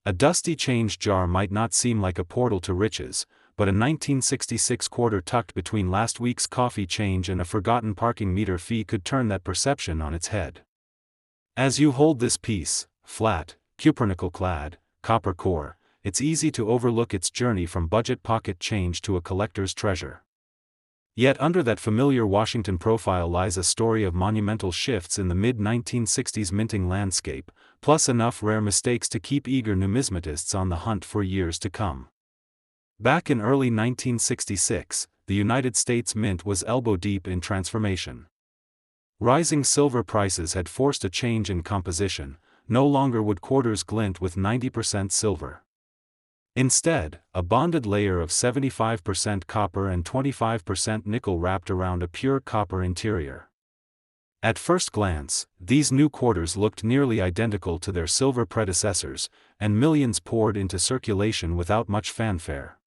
A dusty change jar might not seem like a portal to riches, but a 1966 quarter tucked between last week's coffee change and a forgotten parking meter fee could turn that perception on its head. As you hold this piece, flat, cupronickel-clad, copper core, it's easy to overlook its journey from budget pocket change to a collector's treasure. Yet under that familiar Washington profile lies a story of monumental shifts in the mid-1960s minting landscape, plus enough rare mistakes to keep eager numismatists on the hunt for years to come. Back in early 1966, the United States Mint was elbow-deep in transformation. Rising silver prices had forced a change in composition. No longer would quarters glint with 90% silver. Instead, a bonded layer of 75% copper and 25% nickel wrapped around a pure copper interior. At first glance, these new quarters looked nearly identical to their silver predecessors, and millions poured into circulation without much fanfare.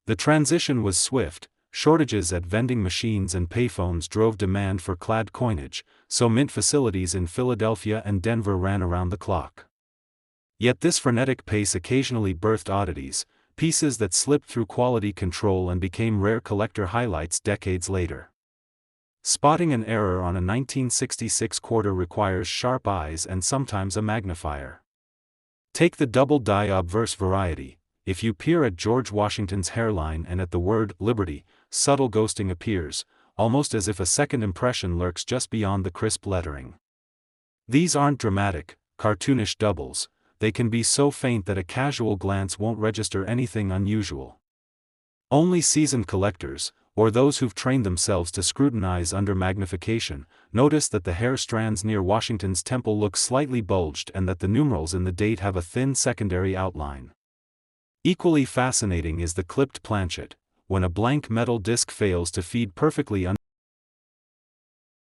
The transition was swift. Shortages at vending machines and payphones drove demand for clad coinage, so mint facilities in Philadelphia and Denver ran around the clock. Yet this frenetic pace occasionally birthed oddities, pieces that slipped through quality control and became rare collector highlights decades later. Spotting an error on a 1966 quarter requires sharp eyes and sometimes a magnifier. Take the double die obverse variety. If you peer at George Washington's hairline and at the word Liberty, subtle ghosting appears, almost as if a second impression lurks just beyond the crisp lettering. These aren't dramatic, cartoonish doubles. They can be so faint that a casual glance won't register anything unusual. Only seasoned collectors, or those who've trained themselves to scrutinize under magnification, notice that the hair strands near Washington's temple look slightly bulged and that the numerals in the date have a thin secondary outline. Equally fascinating is the clipped planchet, when a blank metal disc fails to feed perfectly under